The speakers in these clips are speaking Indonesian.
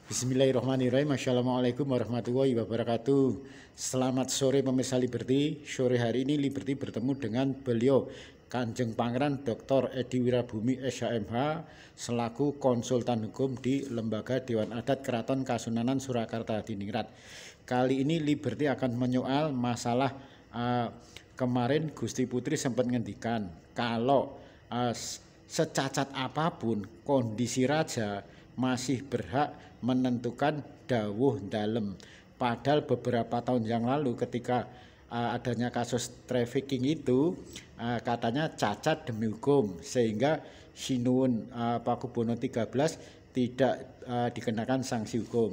Bismillahirrahmanirrahim. Assalamualaikum warahmatullahi wabarakatuh. Selamat sore pemirsa Liberty. Sore hari ini Liberty bertemu dengan beliau Kanjeng Pangeran Dr. Edi Wirabumi SHMH selaku konsultan hukum di Lembaga Dewan Adat Keraton Kasunanan Surakarta Hadiningrat. Kali ini Liberty akan menyoal masalah kemarin Gusti Putri sempat ngendikan kalau secacat apapun kondisi raja masih berhak menentukan dawuh dalem. Padahal beberapa tahun yang lalu ketika adanya kasus trafficking itu katanya cacat demi hukum sehingga Sinuwun Pakubono 13 tidak dikenakan sanksi hukum.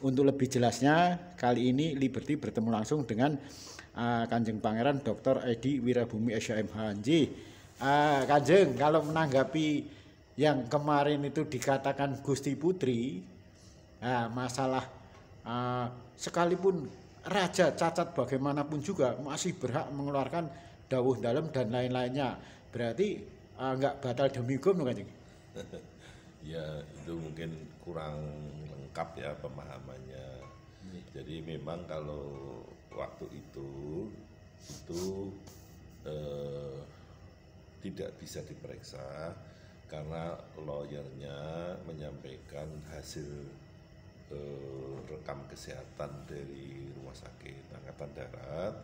Untuk lebih jelasnya kali ini Liberty bertemu langsung dengan Kanjeng Pangeran Dr. Edi Wirabumi SHMH. Kanjeng, kalau menanggapi yang kemarin itu dikatakan Gusti Putri, masalah sekalipun raja cacat bagaimanapun juga masih berhak mengeluarkan dawuh dalem dan lain-lainnya, berarti nggak batal demi hukum, Kanjeng? Ya, itu mungkin kurang lengkap ya pemahamannya. Jadi memang kalau waktu itu tidak bisa diperiksa karena lawyernya menyampaikan hasil rekam kesehatan dari Rumah Sakit Angkatan Darat,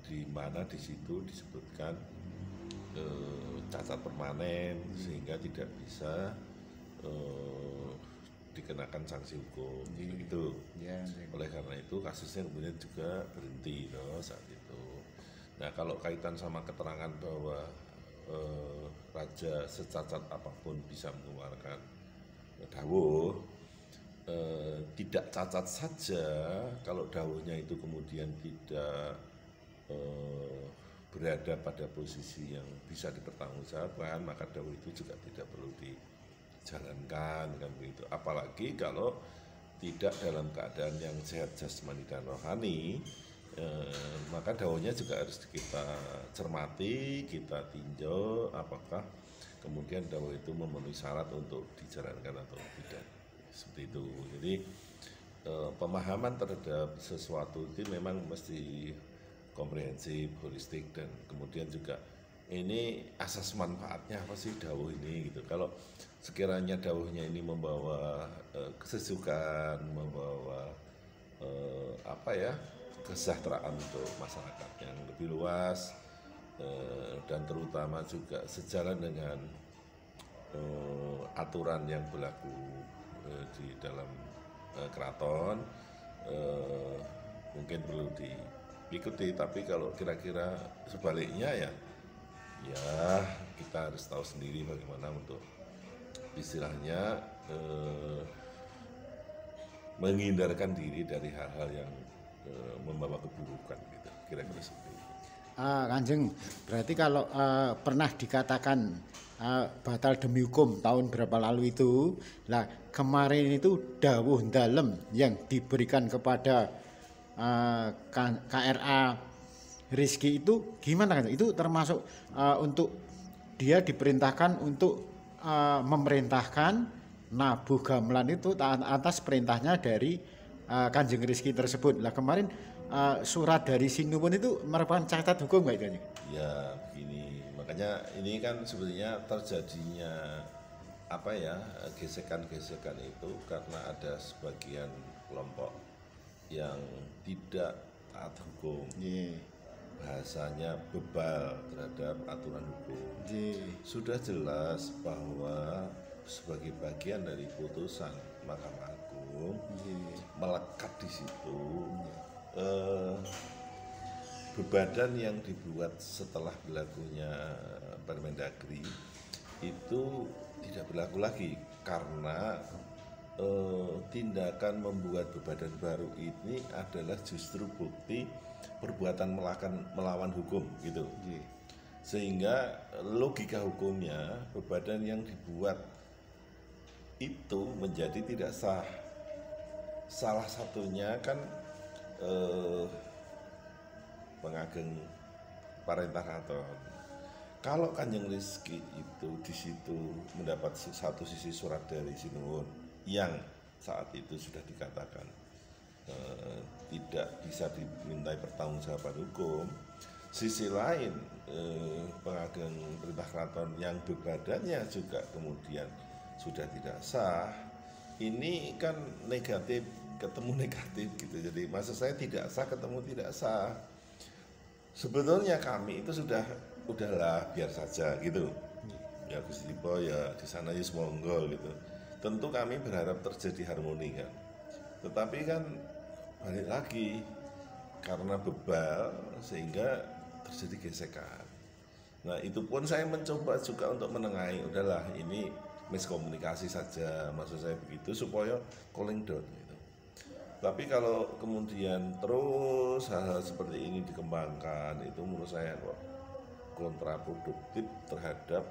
di mana di situ disebutkan cacat permanen sehingga tidak bisa dikenakan sanksi hukum itu. Oleh karena itu kasusnya kemudian juga berhenti saat itu. Nah, kalau kaitan sama keterangan bahwa raja secacat apapun bisa mengeluarkan dawuh, tidak cacat saja kalau dawuhnya itu kemudian tidak berada pada posisi yang bisa dipertanggungjawabkan, maka dawuh itu juga tidak perlu dijalankan kan begitu. Apalagi kalau tidak dalam keadaan yang sehat jasmani dan rohani, maka dawuhnya juga harus kita cermati, kita tinjau apakah kemudian dawuh itu memenuhi syarat untuk dijalankan atau tidak, seperti itu. Jadi pemahaman terhadap sesuatu itu memang mesti komprehensif, holistik, dan kemudian juga ini asas manfaatnya apa sih dawuh ini gitu. Kalau sekiranya dawuhnya ini membawa kesejukan, membawa kesejahteraan untuk masyarakat yang lebih luas, dan terutama juga sejalan dengan aturan yang berlaku di dalam keraton, mungkin perlu diikuti. Tapi kalau kira-kira sebaliknya ya kita harus tahu sendiri bagaimana untuk istilahnya menghindarkan diri dari hal-hal yang membawa keburukan gitu, kira-kira seperti itu. Kanjeng, berarti kalau pernah dikatakan batal demi hukum tahun berapa lalu itu, lah kemarin itu dawuh dalem yang diberikan kepada KRA Rizky itu gimana kan? Itu termasuk untuk dia diperintahkan untuk memerintahkan nabuh gamelan itu atas perintahnya dari Kanjeng Rizky tersebut. Lah kemarin surat dari Sinuwun itu merupakan cacat hukum nggak itu? Ya begini, makanya ini kan sebetulnya terjadinya gesekan-gesekan itu karena ada sebagian kelompok yang tidak taat hukum. Bahasanya bebal terhadap aturan hukum. Sudah jelas bahwa sebagai bagian dari putusan Mahkamah Agung melekat di situ bebadan yang dibuat setelah berlakunya Permendagri itu tidak berlaku lagi karena tindakan membuat bebadan baru ini adalah justru bukti perbuatan melawan hukum gitu. Sehingga logika hukumnya bebadan yang dibuat itu menjadi tidak sah. Salah satunya kan Pengageng Parentah Keraton. Kalau Kanjeng Rizky itu di situ mendapat satu sisi surat dari Sinuwun, yang saat itu sudah dikatakan tidak bisa dimintai pertanggungjawaban hukum. Sisi lain pengageng perintah keraton yang bebadannya juga kemudian sudah tidak sah. Ini kan negatif ketemu negatif gitu. Jadi maksud saya tidak sah ketemu tidak sah. Sebetulnya kami itu udahlah biar saja gitu. Ya Gus Dipo ya di sana ya monggo gitu. Tentu kami berharap terjadi harmoni kan. Tetapi kan balik lagi karena bebal sehingga terjadi gesekan. Nah itu pun saya mencoba juga untuk menengahi, udahlah ini miskomunikasi saja, maksud saya begitu supaya cooling down gitu. Tapi kalau kemudian terus hal-hal seperti ini dikembangkan, itu menurut saya kok kontraproduktif terhadap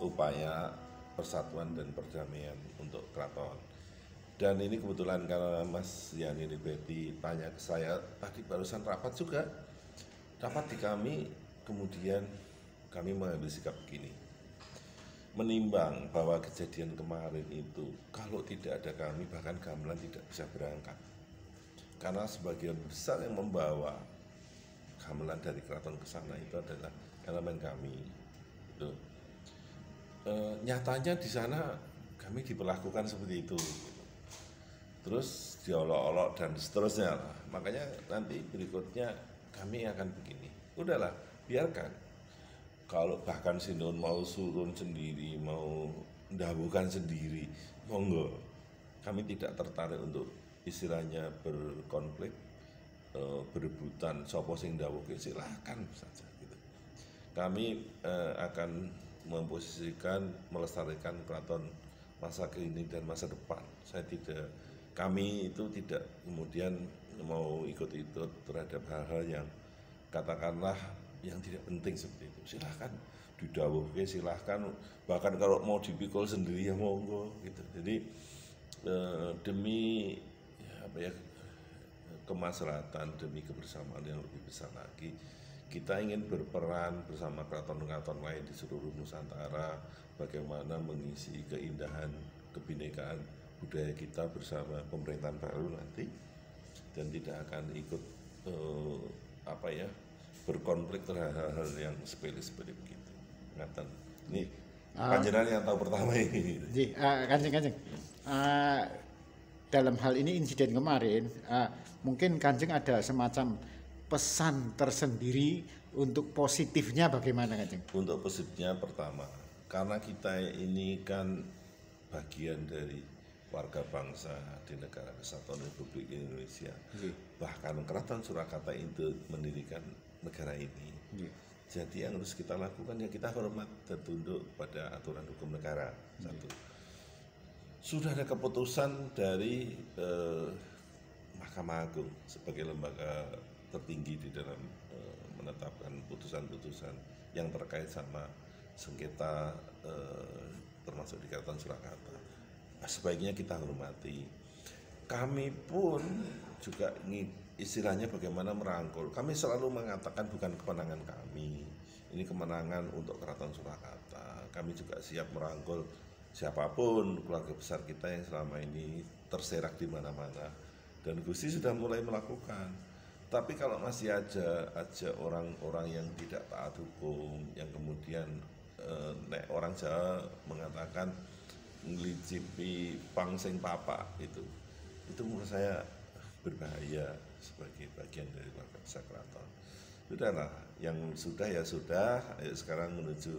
upaya persatuan dan perdamaian untuk keraton. Dan ini kebetulan karena Mas Yani Liberty tanya ke saya tadi barusan rapat juga, rapat di kami, kemudian kami mengambil sikap begini, menimbang bahwa kejadian kemarin itu kalau tidak ada kami bahkan gamelan tidak bisa berangkat, karena sebagian besar yang membawa gamelan dari keraton ke sana itu adalah elemen kami. Gitu. Nyatanya di sana kami diperlakukan seperti itu. Terus diolok-olok dan seterusnya lah. Makanya nanti berikutnya kami akan begini, udahlah biarkan. Kalau bahkan Sinun mau surun sendiri, mau ndawuhkan sendiri, monggo. Kami tidak tertarik untuk istilahnya berkonflik, berebutan sopo sing ndawuhke, silahkan saja gitu. Kami akan memposisikan, melestarikan keraton masa kini dan masa depan. Kami itu tidak kemudian mau ikut-ikut terhadap hal-hal yang katakanlah yang tidak penting seperti itu. Silahkan didawuhke, silahkan, bahkan kalau mau dipikul sendiri ya monggo gitu. Jadi demi kemaslahatan, demi kebersamaan yang lebih besar lagi, kita ingin berperan bersama keraton-keraton lain di seluruh Nusantara bagaimana mengisi keindahan kebinekaan budaya kita bersama pemerintahan baru nanti, dan tidak akan ikut berkonflik terhadap hal-hal yang sepele-sepele begitu. Ngaten. Ini panjenengan yang tahu pertama ini. Kanjeng. Dalam hal ini insiden kemarin, mungkin Kanjeng ada semacam pesan tersendiri untuk positifnya bagaimana Kanjeng? Untuk positifnya pertama, karena kita ini kan bagian dari warga bangsa di negara kesatuan Republik Indonesia. Bahkan Keraton Surakarta itu mendirikan negara ini. Jadi yang harus kita lakukan ya kita hormat dan tunduk pada aturan hukum negara. Satu. Sudah ada keputusan dari Mahkamah Agung sebagai lembaga tertinggi di dalam menetapkan putusan-putusan yang terkait sama sengketa termasuk di Keraton Surakarta. Sebaiknya kita hormati. Kami pun juga istilahnya bagaimana merangkul. Kami selalu mengatakan bukan kemenangan kami, ini kemenangan untuk Keraton Surakarta. Kami juga siap merangkul siapapun keluarga besar kita yang selama ini terserak di mana-mana. Dan Gusti sudah mulai melakukan. Tapi kalau masih aja orang-orang yang tidak taat hukum, yang kemudian orang Jawa mengatakan ngelicipi pangsing papa, itu menurut saya berbahaya sebagai bagian dari warga besar keraton. Sudahlah, yang sudah ya sudah, ayo sekarang menuju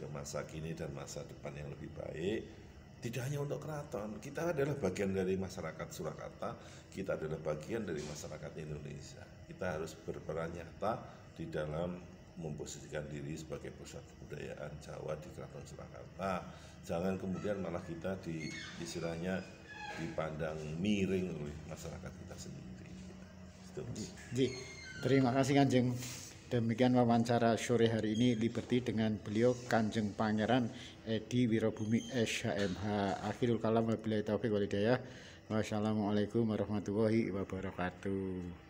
ke masa kini dan masa depan yang lebih baik. Tidak hanya untuk keraton, kita adalah bagian dari masyarakat Surakarta, kita adalah bagian dari masyarakat Indonesia. Kita harus berperan nyata di dalam memposisikan diri sebagai pusat kebudayaan Jawa di Keraton Surakarta. Jangan kemudian malah kita istilahnya dipandang miring oleh masyarakat kita sendiri. Terima kasih Kanjeng. Demikian wawancara sore hari ini Liberty dengan beliau Kanjeng Pangeran Edi Wirabumi SHMH. Akhirul kalam wabillahi taufiq wal hidayah. Wassalamualaikum warahmatullahi wabarakatuh.